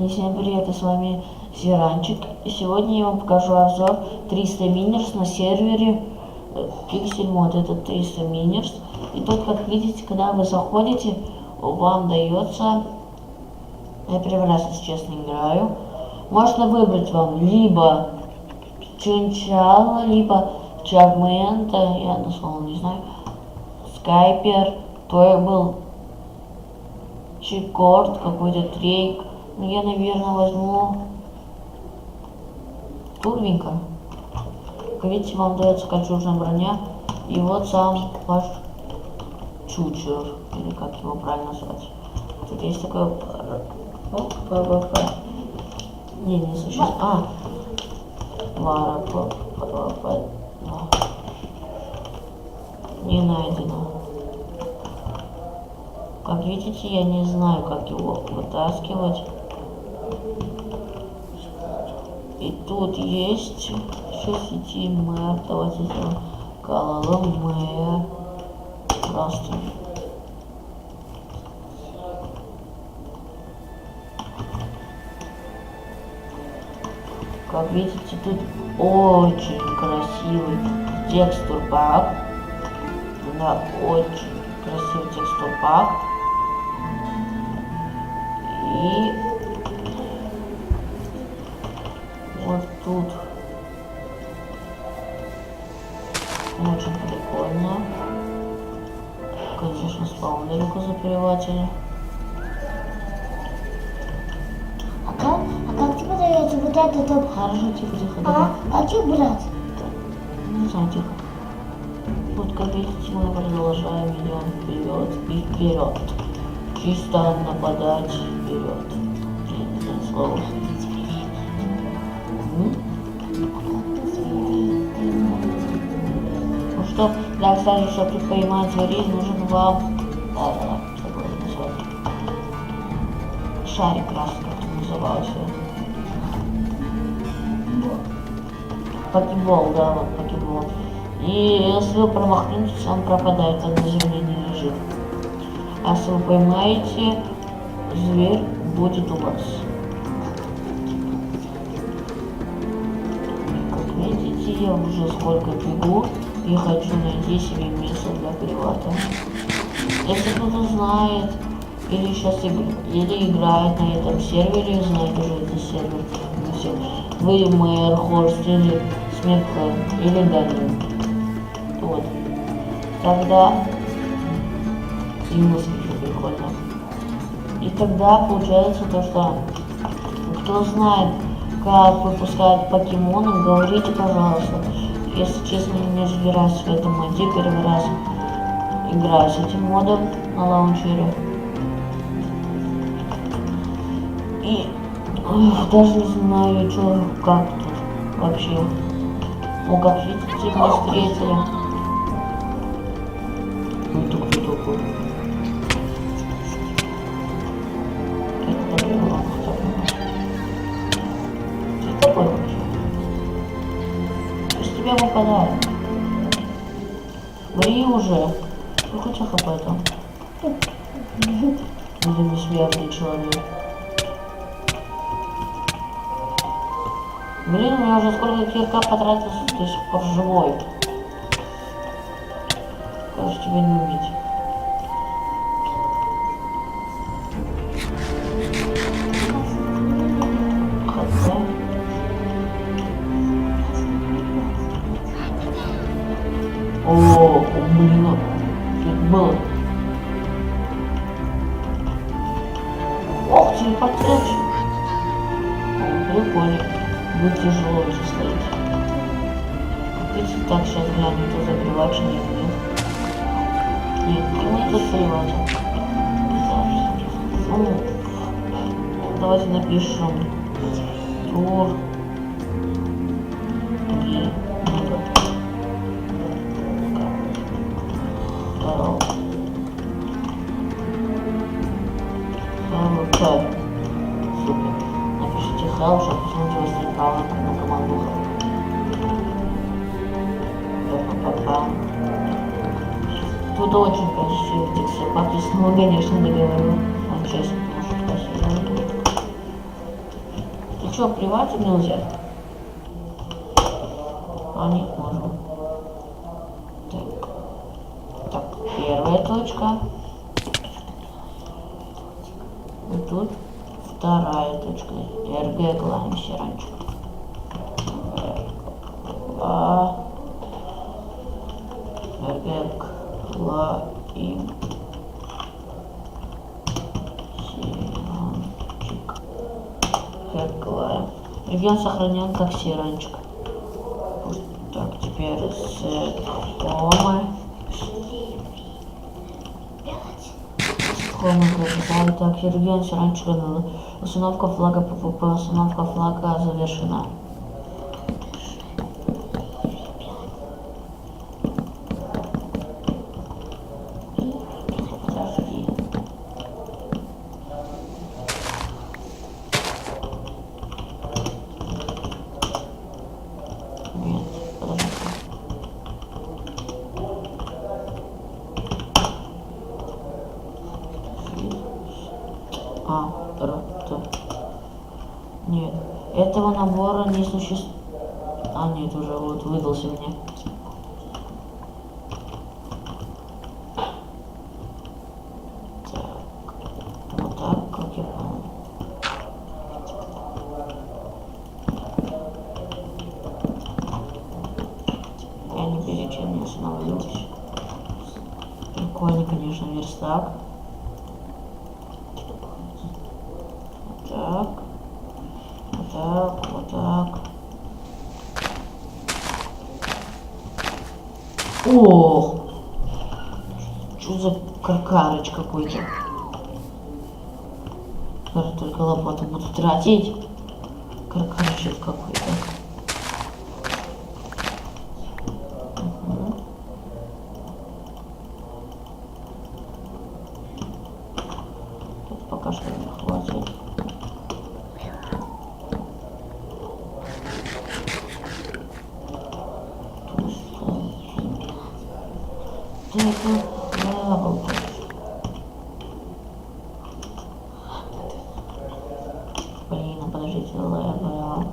Всем привет, с вами Зиранчик. И сегодня я вам покажу обзор 300 Минерс на сервере Pixelmod. Это 300 Минерс. И тут, как видите, когда вы заходите, вам дается... Я первый раз, если честно, играю. Можно выбрать вам либо Чунчала, либо Чармента, я на слово не знаю, Скайпер, Торбл, Чикорд, какой-то трейк. Ну, я, наверное, возьму Турвинка. Как видите, вам дается кольчужная броня. И вот сам ваш чучер, или как его правильно назвать. Тут есть такой ПВП. Не существует. Вара ПВП. Не найдено. Как видите, я не знаю, как его вытаскивать. И тут есть еще сети мэр. Давайте сделаем кололом мэр. Просто. Как видите, тут очень красивый текстур-пак. Да, очень красивый текстур-пак. И вот тут очень прикольно. Конечно, спаунерку заприватели. А как тебе дается вот это? Хорошо, тихо. А что брать? Не знаю, тихо. Вот как видите, мы продолжаем, идем вперед и вперед. Чисто нападать вперед. Я не знаю слова. Ну что, да, кстати, чтобы поймать зверей, нужен вам... забыл назвать. Шарик красный, как он назывался. Покебол, да, вот покебол. И если вы промахнетесь, он пропадает, как на земле не лежит. А если вы поймаете, зверь будет у вас. Как видите, я уже сколько бегу и хочу найти себе место для привата. Если кто-то знает или сейчас или играет на этом сервере, знает уже этот сервер, вы мэр, хорст или смертклэм или ганин. Вот. Тогда и музыка прикольно. И тогда получается то, что кто знает, как выпускать покемонов, говорите, пожалуйста. Если честно, не разбираюсь в этом моде, первый раз играю с этим модом на лаунчере. И даже не знаю, что, как тут вообще. Ну, как видите, мы встретили. Это кто такой? Это что такое вообще? Из тебя выпадает. Говори уже. Сколько у тебя хп там? Это бессмертный человек. Блин, у меня уже сколько кирка потратился, до сих пор живой. Кажется, тебя не убить. Хотя... О, блин, тут было. Ох, телепортировщик. Прикольно. Будет тяжело уже стоять. Видите, так сейчас глянем, то закрывать нет. Нет, не тут сливать. Ну, давайте напишем тур и супер. Напишите help, чтобы посмотреть вас неправильно на команду help. Тут очень красивый текстурпак, если мы, конечно, не говорю. Он честно, может, красивый. что, плевать нельзя? А нет, можно. Так. Так, первая точка. И тут вторая точка. РГ клаем Сиранчик. РГ клаем Сиранчик. Клаем. Регион сохранен как Сиранчик. Так, теперь с комы. Комы прописали. Так, регион Сиранчика. Установка флага ПВП. Установка флага завершена. Подожди. Нет, подожди. Нет, этого набора не существует. А, нет, уже вот выдался мне. Так, вот так, как я понял. Я ни перед чем не останавливаюсь. Прикольный, конечно, верстак. Так. Вот так, вот так. Ох! Что за каркарыч какой-то? Только лопату буду тратить. Каркарыч какой-то. Тут пока что не хватит. Блин, подождите, ЛВЛ.